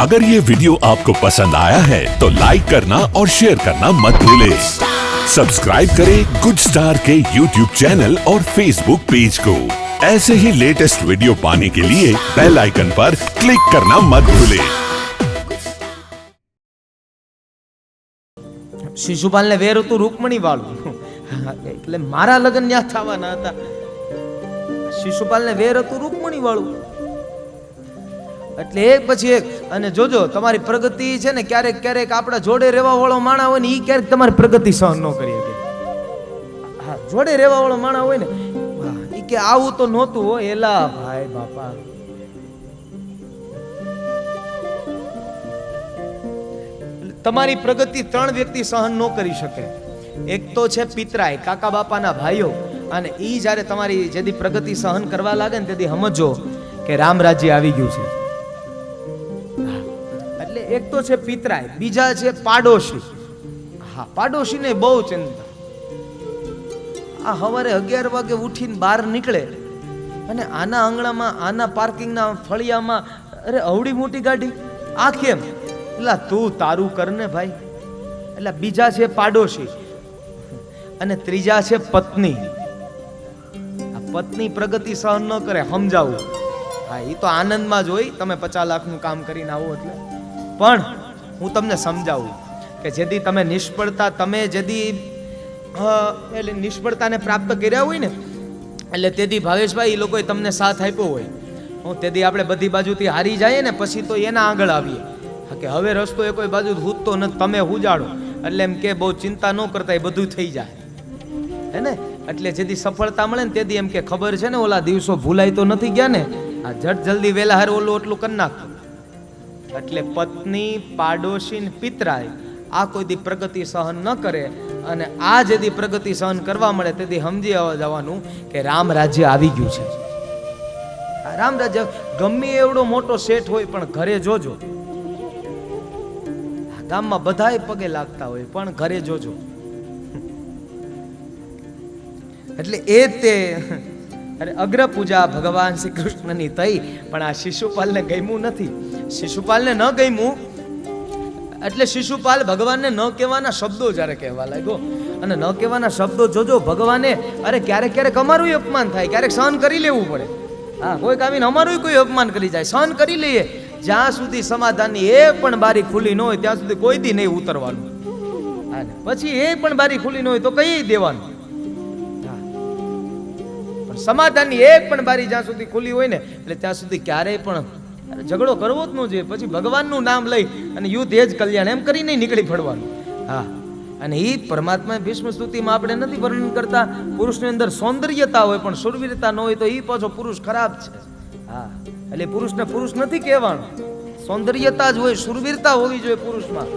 अगर ये वीडियो आपको पसंद आया है तो लाइक करना और शेयर करना मत भूलें। सब्सक्राइब करें गुड स्टार के यूट्यूब चैनल और फेसबुक पेज को। ऐसे ही लेटेस्ट वीडियो पाने के लिए बेल आइकन पर क्लिक करना मत भूलें। શિશુપાલ ને વેર હતું રૂકમણી વાળું, એટલે મારા લગ્ન ન્યા થવાના હતા. શિશુપાલ ને વેર હતું રૂકમણી વાળું, એટલે એક પછી એક. અને જોજો તમારી પ્રગતિ છે ને, ક્યારેક ક્યારેક આપણા જોડે રહેવા વાળો માણા હોય ને, એ ક્યારેક તમારી પ્રગતિ સહન ન કરી શકે. હા, જોડે રહેવા વાળો માણા હોય ને, એ કે આવું તો નહોતું હો એલા ભાઈ બાપા. તમારી પ્રગતિ ત્રણ વ્યક્તિ સહન ન કરી શકે. એક તો છે પિતરાય, કાકા બાપાના ભાઈઓ. અને ઈ જ્યારે તમારી જેદી પ્રગતિ સહન કરવા લાગે ને તેથી સમજો કે રામ રાજ્ય આવી ગયું છે. એટલે એક તો છે પિતરાય, બીજા છે પાડોશી. હા, પાડોશીને બહુ ચિંતા. આ સવારે 11 વાગે ઉઠીને બહાર નીકળે અને આના આંગણામાં, આના પાર્કિંગના ફળિયામાં, અરે અવડી મોટી ગાડી આ કેમ? એટલે તું તારું કર ને ભાઈ. એટલે બીજા છે પાડોશી અને ત્રીજા છે પત્ની. આ પત્ની પ્રગતિ સહન ન કરે, સમજાવું. હા, એ તો આનંદમાં જ હોય, તમે 50 લાખનું કામ કરીને આવો એટલે. પણ હું તમને સમજાવું કે જેથી તમે નિષ્ફળતા, તમે જેથી એટલે નિષ્ફળતાને પ્રાપ્ત કર્યા હોય ને, એટલે તેથી ભાવેશભાઈ એ લોકોએ તમને સાથ આપ્યો હોય. હું તેથી આપણે બધી બાજુથી હારી જઈએ ને પછી તો એના આગળ આવીએ કે હવે રસ્તો એ કોઈ બાજુ હૂદતો નથી, તમે હુજાડો. એટલે એમ કે બહુ ચિંતા ન કરતા, એ બધું થઈ જાય હે ને. એટલે જેથી સફળતા મળે ને તેથી એમ કે ખબર છે ને, ઓલા દિવસો ભૂલાય તો નથી ગયા ને, આ ઝટ જલ્દી વેલા હારે ઓલું એટલું કરી નાખતો. એટલે પત્ની, પાડોશી ને પિતરાય આ કોઈ દી પ્રગતિ સહન ન કરે. અને આ જેથી પ્રગતિ સહન કરવા મળે તેથી સમજી જવાનું કે રામ રાજ્ય આવી ગયું છે. રામ રાજ્ય ગમે એવડો મોટો શેઠ હોય પણ ઘરે જોજો, ગામમાં બધાય પગે લાગતા હોય પણ ઘરે જોજો. એટલે એ તે અરે અગ્ર પૂજા ભગવાન શ્રી કૃષ્ણની થઈ, પણ આ શિશુપાલને ગમ્યું નથી. શિશુપાલને ન ગમ્યું એટલે શિશુપાલ ભગવાનને ન કહેવાના શબ્દો જ્યારે કહેવા લાગ્યો. અને ન કહેવાના શબ્દો જોજો ભગવાને, અરે ક્યારેક ક્યારેક અમારું અપમાન થાય, ક્યારેક સહન કરી લેવું પડે. હા, કોઈક આવીને અમારું કોઈ અપમાન કરી જાય, સહન કરી લઈએ. જ્યાં સુધી સમાધાનની એ પણ બારી ખુલ્લી ન હોય ત્યાં સુધી કોઈ દી નહીં ઉતરવાનું. પછી એ પણ બારી ખુલ્લી ન હોય તો કઈ દેવાનું. પણ સમાધાનની એક પણ બારી જ્યાં સુધી ખુલ્લી હોય ને, એટલે ત્યાં સુધી ક્યારેય પણ ઝઘડો કરવો જ ન જોઈએ. પછી ભગવાનનું નામ લઈ અને યુદ્ધ એ જ કલ્યાણ એમ કરીને નીકળી પડવાનું. હા, અને એ પરમાત્મા ભીષ્મ સ્તુતિમાં આપણે નથી વર્ણન કરતા, પુરુષની અંદર સૌંદર્યતા હોય પણ શૂરવીરતા ન હોય તો એ પાછો પુરુષ ખરાબ છે. હા, એટલે પુરુષને પુરુષ નથી કહેવાનું, સૌંદર્યતા જ હોય, શૂરવીરતા હોવી જોઈએ પુરુષમાં.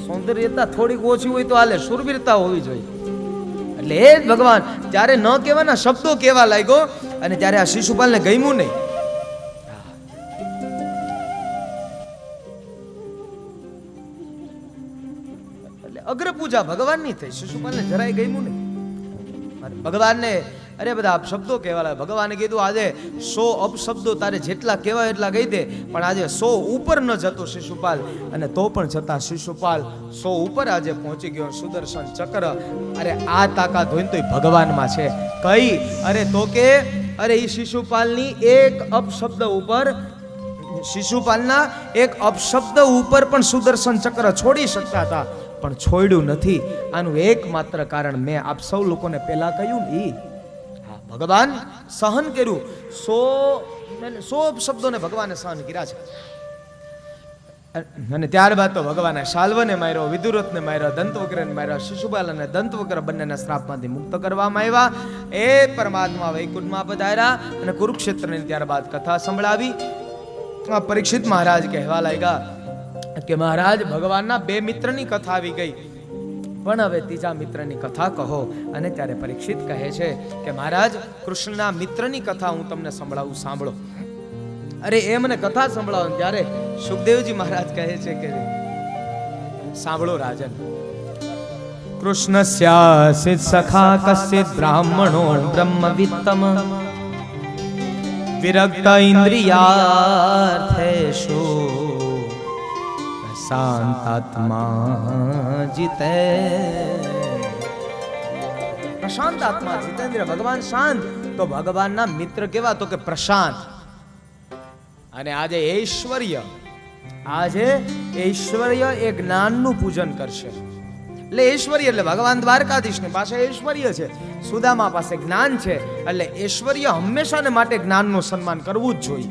સૌંદર્યતા થોડીક ઓછી હોય તો હાલે, શૂરવીરતા હોવી જોઈએ. એટલે એ જ ભગવાન જ્યારે ન કહેવાના શબ્દો કહેવા લાગ્યો અને ત્યારે આ શિશુપાલને ગમ્યું નહીં. એટલે અગ્ર પૂજા ભગવાનની થઈ, શિશુપાલને જરાય ગમ્યું નહીં. ભગવાનને અરે બધા અપશબ્દો કહેવાય. ભગવાને કીધું આજે 100 અપશબ્દો તારે જેટલા કહેવાય એટલા કહી દે, પણ આજે 100 ઉપર ન જતો શિશુપાલ. અને તો પણ છતાં શિશુપાલ 100 ઉપર આજે પહોંચી ગયો. સુદર્શન ચક્ર, અરે આ તાકાત હોય તો ભગવાનમાં છે કઈ? અરે તો કે અરે એ શિશુપાલની એક અપશબ્દ ઉપર, શિશુપાલના એક અપશબ્દ ઉપર પણ સુદર્શન ચક્ર છોડી શકતા હતા, પણ છોડ્યું નથી. આનું એકમાત્ર કારણ મેં આપ સૌ લોકોને પહેલા કહ્યું ને, ભગવાન સહન કર્યું. 100 શબ્દોને ભગવાને સહન કર્યા છે. અને ત્યારબાદ તો ભગવાને શાલ્વને માર્યો, વિદુરથને માર્યો, દંતવક્રને માર્યો. શિશુપાલ અને દંતવક્ર બંનેના શ્રાપમાંથી મુક્ત કરવામાં આવ્યા. એ પરમાત્મા વૈકુંઠમાં પધાર્યા અને કુરુક્ષેત્રની ત્યારબાદ કથા સંભળાવી. પરીક્ષિત મહારાજ કહેવા લાગ્યા કે મહારાજ, ભગવાનના 2 મિત્રની કથા આવી ગઈ, પણ હવે ત્રીજા મિત્રની કથા કહો. અને ત્યારે પરીક્ષિત કહે છે કે મહારાજ, કૃષ્ણના મિત્રની કથા હું તમને સંભળાવું, સાંભળો. અરે એ મને કથા સંભળાવો. ત્યારે સુખદેવજી મહારાજ કહે છે કે સાંભળો રાજન. કૃષ્ણસ્યાસિત સખા કશ્ચિત બ્રાહ્મણો બ્રહ્મવિત્તમ વિરક્ત ઇન્દ્રિયાર્થેષુ પ્રશાંતાત્મા જીતે. પ્રશાંત આત્મા જીતેન્દ્ર. ભગવાન શાંત તો ભગવાનના મિત્ર કેવા? તો કે પ્રશાંત. અને આજે ઐશ્વર્ય એ જ્ઞાનનું પૂજન કરશે. એટલે ઐશ્વર્ય એટલે ભગવાન દ્વારકાધીશની પાસે ઐશ્વર્ય છે, સુદામા પાસે જ્ઞાન છે. એટલે ઐશ્વર્ય હંમેશાને માટે જ્ઞાનનું સન્માન કરવું જ જોઈએ.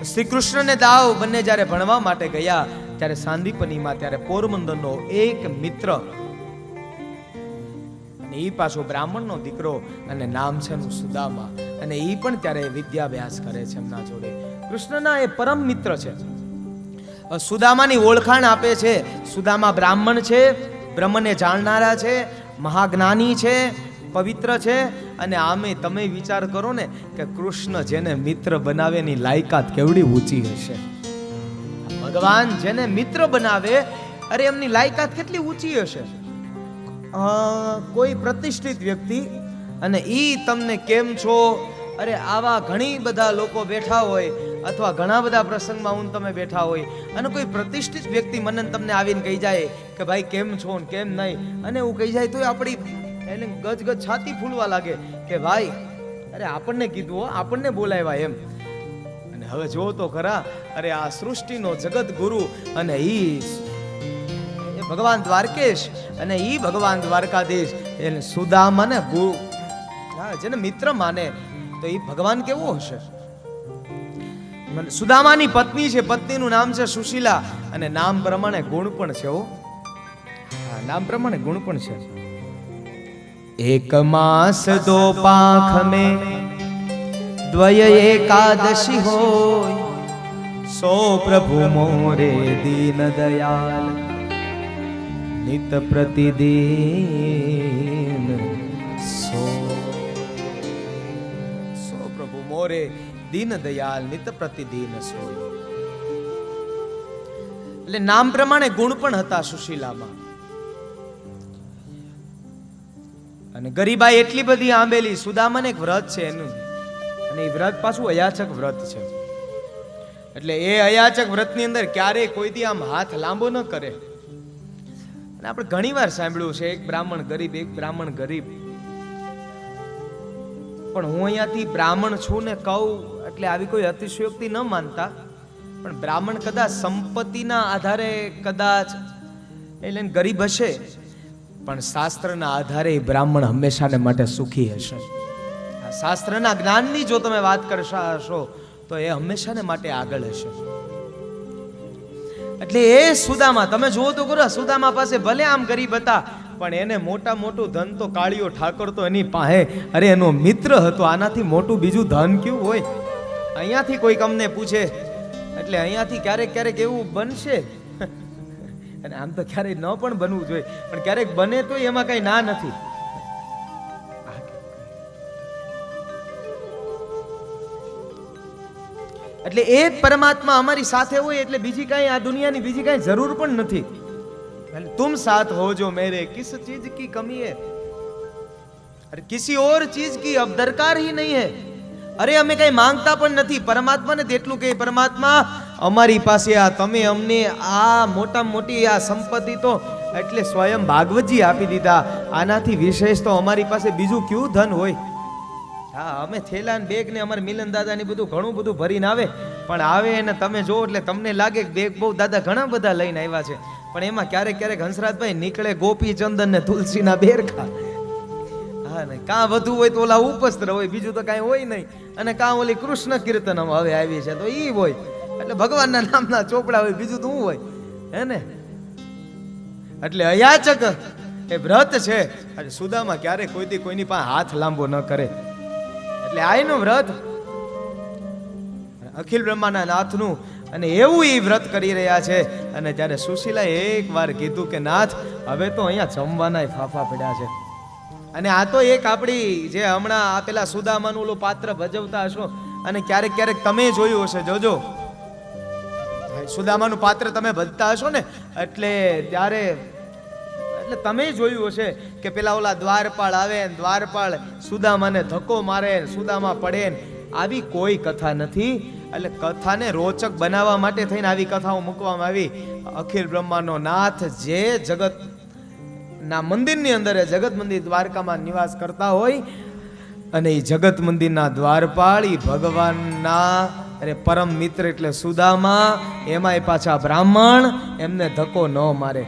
શ્રી કૃષ્ણ ને દાવ બંને જ્યારે ભણવા માટે ગયા ત્યારે સાંદીપનીમાં, ત્યારે પોરબંદરનો એક મિત્ર, અને એ પાછો બ્રાહ્મણનો દીકરો, અને નામ છે એનું સુદામા, અને એ પણ ત્યારે વિદ્યાભ્યાસ કરે છે એમના જોડે. કૃષ્ણના એ પરમ મિત્ર છે. સુદામાની ઓળખાણ આપે છે. સુદામા બ્રાહ્મણ છે, બ્રહ્મને જાણનારા છે, મહાજ્ઞાની છે, પવિત્ર છે. અને આમે તમે વિચાર કરો ને કે કૃષ્ણ જેને મિત્ર બનાવે એની લાયકાત કેવડી ઊંચી હશે. ભગવાન જેને મિત્ર બનાવે, અરે એમની લાયકાત કેટલી ઊંચી હશે. કોઈ પ્રતિષ્ઠિત વ્યક્તિ, અને ઈ તમને કેમ છો, અરે આવા ઘણી બધા લોકો બેઠા હોય, અથવા ઘણા બધા પ્રસંગમાં હું તમે બેઠા હોય, અને કોઈ પ્રતિષ્ઠિત વ્યક્તિ મને તમને આવીને કહી જાય કે ભાઈ કેમ છો ને કેમ નહીં, અને એવું કહી જાય તો આપણી એટલે ગજ છાતી ફૂલવા લાગે કે ભાઈ અરે આપણને કીધું, આપણને બોલાવ્યા એમ. અને હવે જો તો ખરા, અરે આ સૃષ્ટિનો જગત ગુરુ, અને ઈ ભગવાન દ્વારકેશ, અને ઈ ભગવાન દ્વારકાધીશ, એને સુદામાને ગુરુ, જેને મિત્ર માને, તો ઈ ભગવાન કેવો હશે. સુદામાની પત્ની છે, પત્નીનું નામ છે સુશીલા, અને નામ પ્રમાણે ગુણ પણ છે. નામ પ્રમાણે ગુણ પણ છે. એક માસ દો પાંખ में द्वय एकादशी होय, सो प्रभु मोरे दीन दयाल नित प्रतिदिन सो प्रभु मोरे दीन दयाल नित प्रतिदिन सोय. એટલે નામ પ્રમાણે ગુણ પણ હતા સુશીલામાં. અને ગરીબાઈ એટલી બધી આંબેલી. સુદામાને એક વ્રત છે એનું, અને એ વ્રત પાછું અયાચક વ્રત છે. એટલે એ અયાચક વ્રતની અંદર ક્યારેય કોઈ દી આમ હાથ લાંબો ન કરે. અને આપણે ઘણી વાર સાંભળ્યું છે, એક બ્રાહ્મણ ગરીબ, એક બ્રાહ્મણ ગરીબ. પણ હું અહીંયાથી બ્રાહ્મણ છું ને કહું એટલે આવી કોઈ અતિશયોક્તિ ન માનતા, પણ બ્રાહ્મણ કદાચ સંપત્તિના આધારે કદાચ એટલે ગરીબ હશે, પણ શાસ્ત્રના આધારે બ્રાહ્મણ હંમેશાને માટે સુખી હશે. શાસ્ત્રના જ્ઞાનની જો તમે વાત કરશા હશો તો એ હંમેશાને માટે આગળ હશે. એટલે એ સુદામા, તમે જુઓ તો ખરો, સુદામા પાસે ભલે આમ ગરીબ હતા, પણ એને મોટું ધન તો કાળિયો ઠાકોર તો એની પાસે, અરે એનો મિત્ર હતો. આનાથી મોટું બીજું ધન કેવું હોય? અહીંયાથી કોઈક અમને પૂછે, એટલે અહીંયાથી ક્યારેક એવું બનશે, અને આમ તો ક્યારેય ન પણ બનવું જોઈએ, પણ ક્યારેક બને તો એમાં કઈ ના નથી. એટલે એ પરમાત્મા અમારી સાથે હોય એટલે બીજી કઈ આ દુનિયાની બીજી કઈ જરૂર પણ નથી. तुम साथ हो जो मेरे, किस चीज की कमी है, अरे किसी और चीज की अब दरकार ही नहीं है. અરે અમે કઈ માંગતા પણ નથી. પરમાત્માને તેટલું કે પરમાત્મા અમારી પાસે આ તમે અમને આ મોટી આ સંપત્તિ તો એટલે સ્વયં ભાગવતજી આપી દીધા. આનાથી વિશેષ તો અમારી પાસે બીજું કયું ધન હોય? હા, અમે થેલા ને બેગ ને અમારે મિલન દાદા ની બધું ઘણું બધું ભરીને આવે, પણ આવે અને તમે જો એટલે તમને લાગે કે બેગ બહુ દાદા ઘણા બધા લઈને આવ્યા છે, પણ એમાં ક્યારેક હંસરાજભાઈ નીકળે ગોપી ચંદન ને તુલસીના બેરખા. હા, ને કાં વધુ હોય તો ઓલા ઉપસ્ત્ર હોય, બીજું તો કાંઈ હોય નહીં. અને કાં ઓલી કૃષ્ણ કીર્તન હવે આવી છે તો ઈ હોય, એટલે ભગવાનના નામના ચોપડા હોય, બીજું તો શું હોય? હે ને? એટલે અયાચક એ વ્રત છે. અને સુદામા ક્યારે કોઈની પાસે હાથ લાંબો ન કરે. એટલે આયનું વ્રત અખિલ બ્રહ્માના નાથનું, અને એવું એ વ્રત કરી રહ્યા છે. અને ત્યારે સુશીલાએ એક વાર કીધું કે નાથ, હવે તો અહીંયા જમવાના ફાફા પડ્યા છે. અને આ તો એક આપણી જે હમણાં આ પેલા સુદામાનું ઓલું પાત્ર ભજવતા હશો, અને ક્યારેક તમે જોયું હશે, જોજો સુદામાનું પાત્ર તમે ભજતા હશો ને, એટલે ત્યારે એટલે તમે જોયું હશે કે પેલા ઓલા દ્વારપાળ આવે, દ્વારપાળ સુદામાને ધક્કો મારે, સુદામા પડે. આવી કોઈ કથા નથી. એટલે કથાને રોચક બનાવવા માટે થઈને આવી કથાઓ મૂકવામાં આવી. અખિલ બ્રહ્માંડનો નાથ જે જગત ના મંદિરની અંદર જગત મંદિર દ્વારકામાં નિવાસ કરતા હોય અને એ જગત મંદિરના દ્વારપાળ ઈ ભગવાનના પરમ મિત્ર એટલે સુદામા, એમાંય પાછા બ્રાહ્મણ, એમને ધક્કો ન મારે.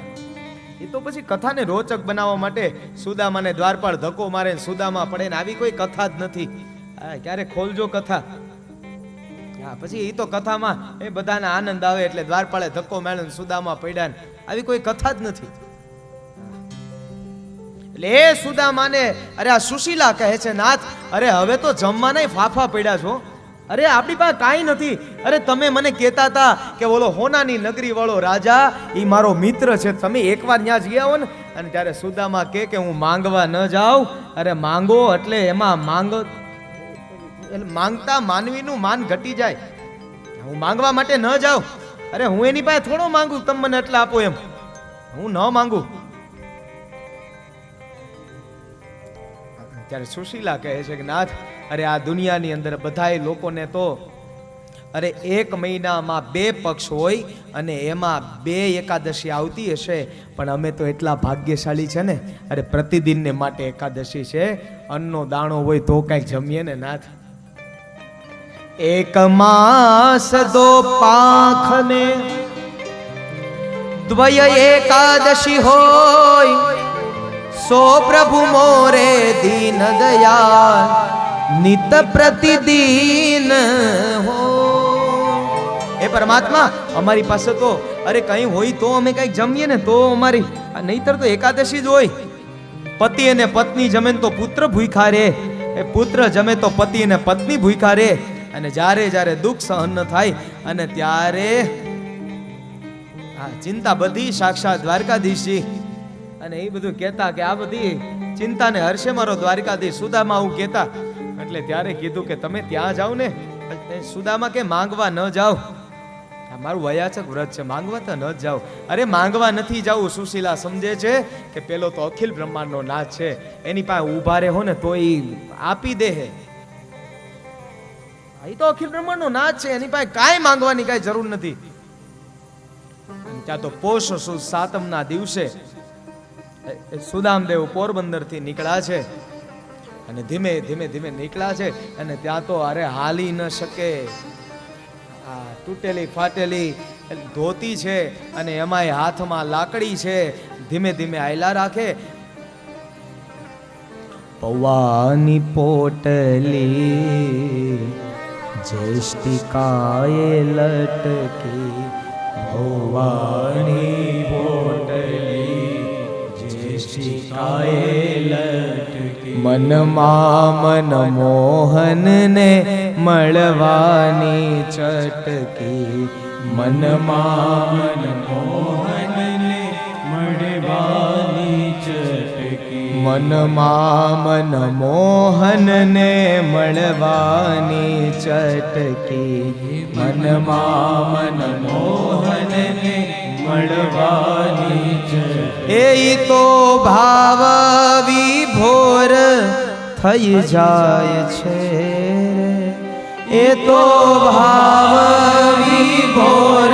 એ તો પછી કથાને રોચક બનાવવા માટે સુદામાને દ્વારપાળ ધક્કો મારે, સુદામા પડે ને આવી કોઈ કથા જ નથી. ક્યારે ખોલજો કથા. હા, પછી એ તો કથામાં એ બધાને આનંદ આવે એટલે દ્વારપાળે ધક્કો માર્યો, સુદામા પડ્યા, આવી કોઈ કથા જ નથી. એટલે એ સુદામાને અરે આ સુશીલા કહે છે, નાથ અરે હવે તો જમવાના ફાફા પડ્યા છો, અરે આપણી પાસે કાંઈ નથી. અરે તમે મને કહેતા હતા કે ઓલો હોનાની નગરી વાળો રાજા ઈ મારો મિત્ર છે, તમે એકવાર ત્યાં જઈ આવો ને. અને ત્યારે સુદામા કે હું માંગવા ન જાઉં. અરે માંગો એટલે એમાં માંગતા માનવીનું માન ઘટી જાય. હું માંગવા માટે ન જાઉં. અરે હું એની પાસે થોડો માંગુ તમે મને એટલે આપો એમ, હું ન માંગુ. ત્યારે સુશીલા કહે છે કે નાથ અરે આ દુનિયાની અંદર બધાય લોકોને તો અરે એક મહિનામાં 2 પક્ષ હોય અને એમાં 2 એકાદશી આવતી હશે, પણ અમે તો એટલા ભાગ્યશાળી છે ને, અરે પ્રતિદિનને માટે એકાદશી છે. અન્નનો દાણો હોય તો કઈક જમીએ ને નાથ. એક માસ દો પાંખને દ્વય એકાદશી હોય, સો પ્રભુ મોરે દીન દયાલ નિત પ્રતિદિન હો. એ પરમાત્મા અમારી પાસે તો અરે કઈ હોય તો અમે કઈક જમીએ ને તો અમારી, નહીતર તો એકાદશી જ હોય. પતિ અને પત્ની જમે તો પુત્ર ભૂખ્યા રે, એ પુત્ર જમે તો પતિ અને પત્ની ભૂખ્યા રે. અને જ્યારે જ્યારે દુઃખ સહન ન થાય અને ત્યારે ચિંતા બધી સાક્ષાત દ્વારકાધીશજી. અને એ બધું કહેતા કે આ બધી ચિંતાને હર્ષે મારો દ્વારકાધીશ. સુદામા આવું કહેતા એટલે ત્યારે કીધું કે તમે ત્યાં જાઓ ને. સુદામા કે માંગવા ન જાઓ, મારું વયાચક વ્રત છે, માંગવા તો ન જ જાઓ. અરે માંગવા નથી જાવું. સુશીલા સમજે છે કે પેલો તો અખિલ બ્રહ્માંડનો નાથ છે, એની પાસે ઊભા રહે હો ને તો એ આપી દે. એ તો અખિલ બ્રહ્માંડનો નાથ છે, એની પાસે કાંઈ માંગવાની કાંઈ જરૂર નથી. ત્યાં તો પોષ સુદ 7મના દિવસે સુદામદેવ પોરબંદર થી નીકળ્યા છે અને ધીમે ધીમે નીકળ્યા છે. અને ત્યાં તો અરે હાલી ન શકે, તૂટેલી ફાટેલી ધોતી છે અને એમાંય હાથમાં લાકડી છે. ધીમે ધીમે આયલા રાખે. પૌવાની પોટલી જેષ્ટિકાએ લટકી, પૌવાની પોટલી જેષ્ટિકાએ લટકી, મનમાં મન મોહનને મળવાની ચટકી, મનમાં મન મોહનને મળવાની ચટકી, મનમાં મન મોહનને મળવાની ચટકી, મનમાં મન મોહનને મળવાની ચટકી. એ તો ભાવ વિભોર થઈ જાય છે, એ તો ભાવ વિભોર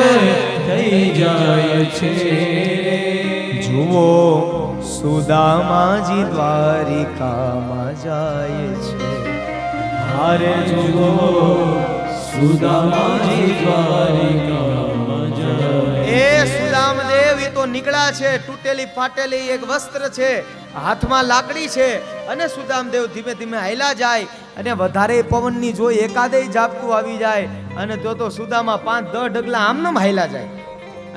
થઈ જાય છે. જુઓ સુદામાજી દ્વારિકામાં જાય છે, હારે જુઓ સુદામાજી દ્વારિકામાં જાય. એ સુદામદેવ એ તો નીકળ્યા છે, તૂટેલી ફાટેલી એક વસ્ત્ર છે, હાથમાં લાકડી છે. અને સુદામદેવ ધીમે ધીમે હાલ્યા જાય અને વધારે પવનની જોઈ એકાદેય ઝાપટું આવી જાય અને તો સુદામા 5-10 ડગલા આમનામ હાલ્યા જાય.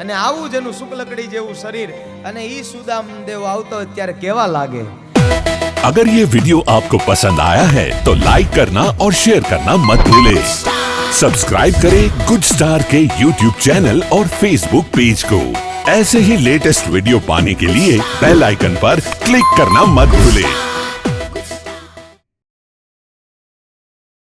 અને આવું જ એનું શુક્લકડી જેવું શરીર. અને ઈ સુદામદેવ આવતો ત્યારે કેવા લાગે. अगर ये वीडियो आपको पसंद आया है तो लाइक करना और शेयर करना मत भूलें। सब्सक्राइब करें गुड स्टार के YouTube चैनल और Facebook पेज को। ऐसे ही लेटेस्ट वीडियो पाने के लिए बेल आइकन पर क्लिक करना मत भूलें।